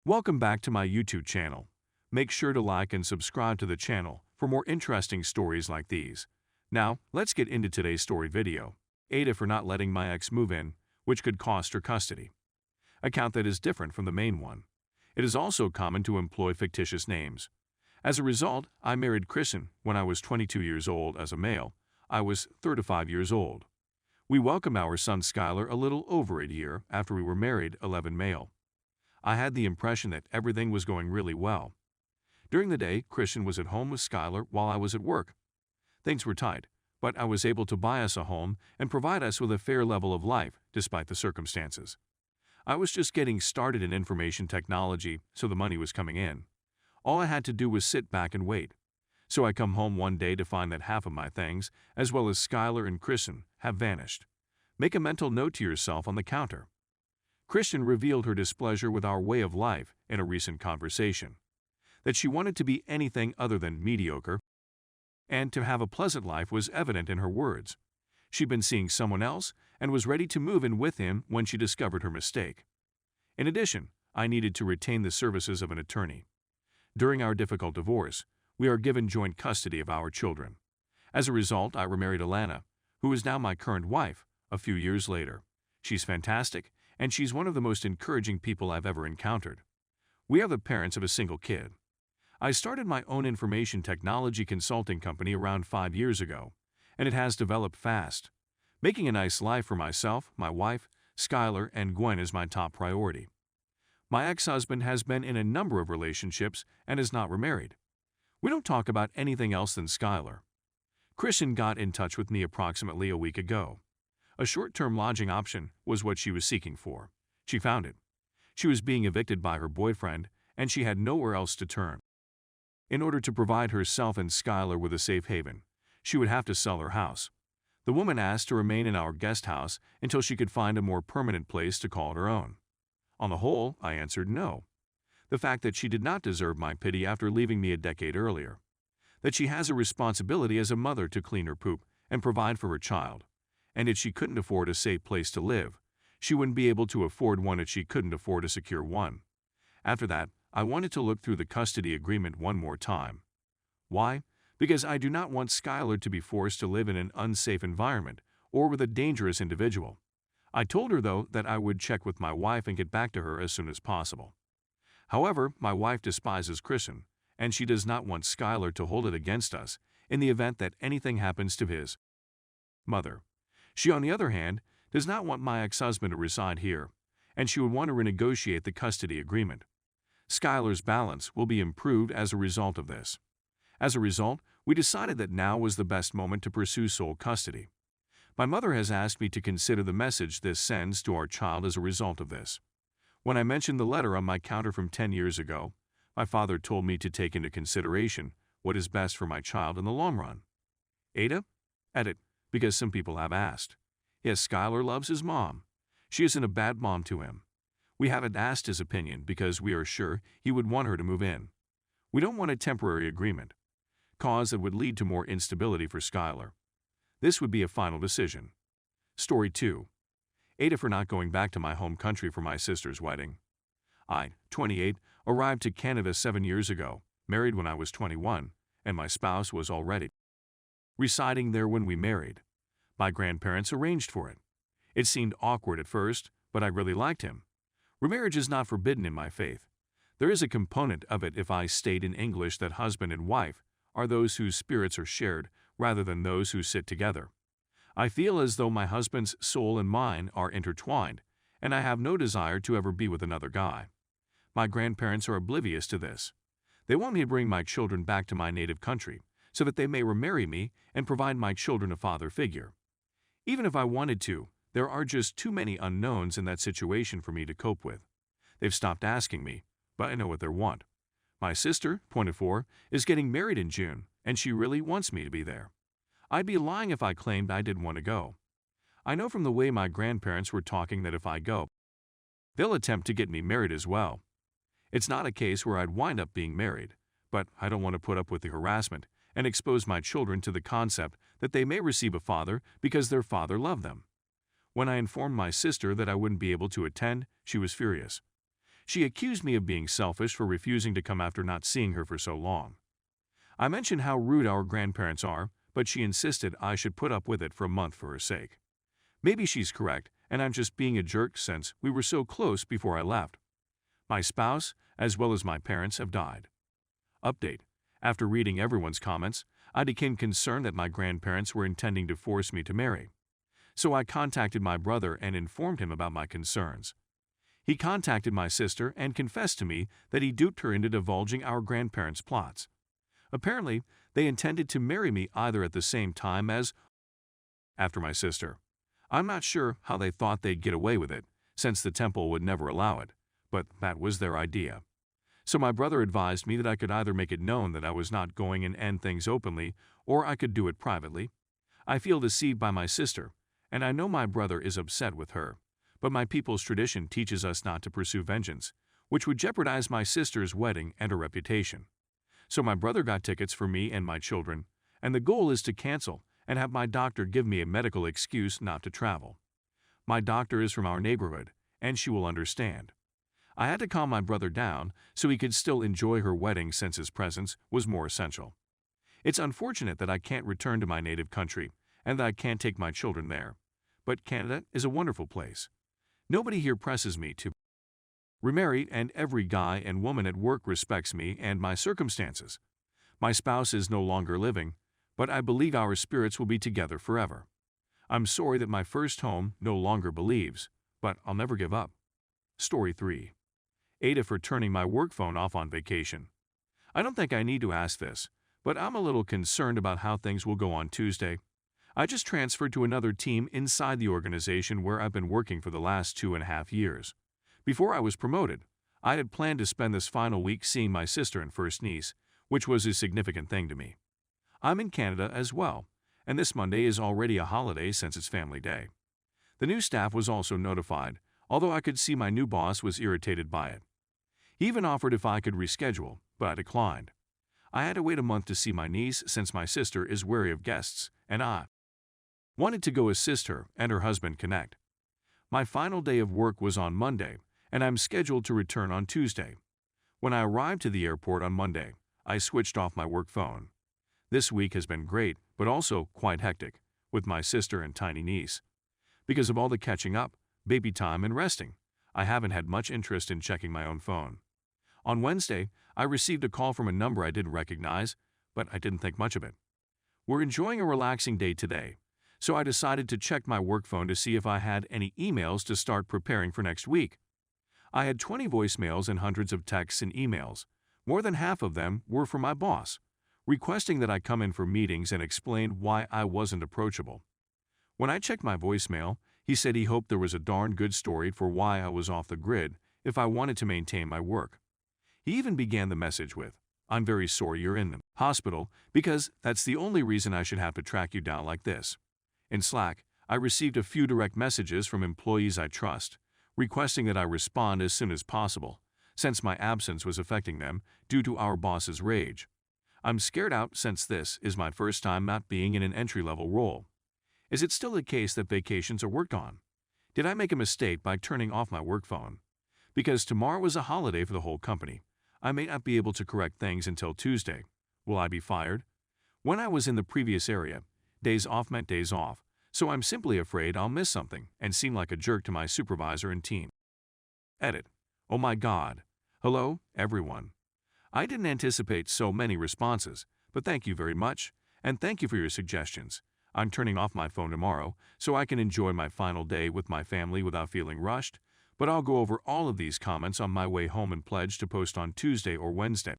Welcome back to my YouTube channel. Make sure to like and subscribe to the channel for more interesting stories like these. Now, let's get into today's story video. Ada for not letting my ex move in, which could cost her custody. A count that is different from the main one. It is also common to employ fictitious names. As a result, I married Kristen when I was 22 years old as a male. I was 35 years old. We welcomed our son Skylar a little over a year after we were married, 11 male. I had the impression that everything was going really well. During the day, Kristen was at home with Skylar while I was at work. Things were tight, but I was able to buy us a home and provide us with a fair level of life despite the circumstances. I was just getting started in information technology, so the money was coming in. All I had to do was sit back and wait. So I come home one day to find that half of my things, as well as Skylar and Kristen, have vanished. Make a mental note to yourself on the counter. Kristen revealed her displeasure with our way of life in a recent conversation. That she wanted to be anything other than mediocre, and to have a pleasant life was evident in her words. She'd been seeing someone else and was ready to move in with him when she discovered her mistake. In addition, I needed to retain the services of an attorney. During our difficult divorce, we are given joint custody of our children. As a result, I remarried Alana, who is now my current wife, a few years later. She's fantastic, and she's one of the most encouraging people I've ever encountered. We are the parents of a single kid. I started my own information technology consulting company around 5 years ago, and it has developed fast. Making a nice life for myself, my wife, Skylar, and Gwen is my top priority. My ex-husband has been in a number of relationships and is not remarried. We don't talk about anything else than Skylar. Kristen got in touch with me approximately a week ago. A short-term lodging option was what she was seeking for. She found it. She was being evicted by her boyfriend, and she had nowhere else to turn. In order to provide herself and Skylar with a safe haven, she would have to sell her house. The woman asked to remain in our guest house until she could find a more permanent place to call her own. On the whole, I answered no. The fact that she did not deserve my pity after leaving me a decade earlier. That she has a responsibility as a mother to clean her poop and provide for her child. And if she couldn't afford a safe place to live, she wouldn't be able to afford one if she couldn't afford a secure one. After that, I wanted to look through the custody agreement one more time. Why? Because I do not want Skylar to be forced to live in an unsafe environment or with a dangerous individual. I told her, though, that I would check with my wife and get back to her as soon as possible. However, my wife despises Kristen, and she does not want Skylar to hold it against us in the event that anything happens to his mother. She, on the other hand, does not want my ex-husband to reside here, and she would want to renegotiate the custody agreement. Skylar's balance will be improved as a result of this. As a result, we decided that now was the best moment to pursue sole custody. My mother has asked me to consider the message this sends to our child as a result of this. When I mentioned the letter on my counter from 10 years ago, my father told me to take into consideration what is best for my child in the long run. Ada? Edit, because some people have asked. Yes, Skylar loves his mom. She isn't a bad mom to him. We haven't asked his opinion because we are sure he would want her to move in. We don't want a temporary agreement, cause that would lead to more instability for Skylar. This would be a final decision. Story 2. Ada for not going back to my home country for my sister's wedding. I, 28, arrived to Canada 7 years ago, married when I was 21, and my spouse was already residing there when we married. My grandparents arranged for it. It seemed awkward at first, but I really liked him. Remarriage is not forbidden in my faith. There is a component of it if I state in English that husband and wife are those whose spirits are shared rather than those who sit together. I feel as though my husband's soul and mine are intertwined, and I have no desire to ever be with another guy. My grandparents are oblivious to this. They want me to bring my children back to my native country so that they may remarry me and provide my children a father figure. Even if I wanted to, there are just too many unknowns in that situation for me to cope with. They've stopped asking me, but I know what they want. My sister, 24, is getting married in June, and she really wants me to be there. I'd be lying if I claimed I didn't want to go. I know from the way my grandparents were talking that if I go, they'll attempt to get me married as well. It's not a case where I'd wind up being married, but I don't want to put up with the harassment and expose my children to the concept that they may receive a father because their father loved them. When I informed my sister that I wouldn't be able to attend, she was furious. She accused me of being selfish for refusing to come after not seeing her for so long. I mentioned how rude our grandparents are, but she insisted I should put up with it for a month for her sake. Maybe she's correct, and I'm just being a jerk since we were so close before I left. My spouse, as well as my parents, have died. Update. After reading everyone's comments, I became concerned that my grandparents were intending to force me to marry. So I contacted my brother and informed him about my concerns. He contacted my sister and confessed to me that he duped her into divulging our grandparents' plots. Apparently, they intended to marry me either at the same time as after my sister. I'm not sure how they thought they'd get away with it, since the temple would never allow it, but that was their idea. So my brother advised me that I could either make it known that I was not going and end things openly, or I could do it privately. I feel deceived by my sister, and I know my brother is upset with her, but my people's tradition teaches us not to pursue vengeance, which would jeopardize my sister's wedding and her reputation. So my brother got tickets for me and my children, and the goal is to cancel and have my doctor give me a medical excuse not to travel. My doctor is from our neighborhood, and she will understand. I had to calm my brother down so he could still enjoy her wedding since his presence was more essential. It's unfortunate that I can't return to my native country and that I can't take my children there, but Canada is a wonderful place. Nobody here presses me to remarry, and every guy and woman at work respects me and my circumstances. My spouse is no longer living, but I believe our spirits will be together forever. I'm sorry that my first home no longer believes, but I'll never give up. Story 3. AITA for turning my work phone off on vacation. I don't think I need to ask this, but I'm a little concerned about how things will go on Tuesday. I just transferred to another team inside the organization where I've been working for the last 2.5 years. Before I was promoted, I had planned to spend this final week seeing my sister and first niece, which was a significant thing to me. I'm in Canada as well, and this Monday is already a holiday since it's Family Day. The new staff was also notified, although I could see my new boss was irritated by it. He even offered if I could reschedule, but I declined. I had to wait a month to see my niece since my sister is wary of guests, and I wanted to go assist her and her husband connect. My final day of work was on Monday, and I'm scheduled to return on Tuesday. When I arrived to the airport on Monday, I switched off my work phone. This week has been great, but also quite hectic, with my sister and tiny niece. Because of all the catching up, baby time, and resting, I haven't had much interest in checking my own phone. On Wednesday, I received a call from a number I didn't recognize, but I didn't think much of it. We're enjoying a relaxing day today, so I decided to check my work phone to see if I had any emails to start preparing for next week. I had 20 voicemails and hundreds of texts and emails. More than half of them were from my boss, requesting that I come in for meetings and explain why I wasn't approachable. When I checked my voicemail, he said he hoped there was a darn good story for why I was off the grid if I wanted to maintain my work. He even began the message with, "I'm very sorry you're in the hospital because that's the only reason I should have to track you down like this." In Slack, I received a few direct messages from employees I trust, requesting that I respond as soon as possible, since my absence was affecting them due to our boss's rage. I'm scared out since this is my first time not being in an entry-level role. Is it still the case that vacations are worked on? Did I make a mistake by turning off my work phone? Because tomorrow is a holiday for the whole company, I may not be able to correct things until Tuesday. Will I be fired? When I was in the previous area, days off meant days off, so I'm simply afraid I'll miss something and seem like a jerk to my supervisor and team. Edit. Oh my God. Hello, everyone. I didn't anticipate so many responses, but thank you very much, and thank you for your suggestions. I'm turning off my phone tomorrow so I can enjoy my final day with my family without feeling rushed, but I'll go over all of these comments on my way home and pledge to post on Tuesday or Wednesday.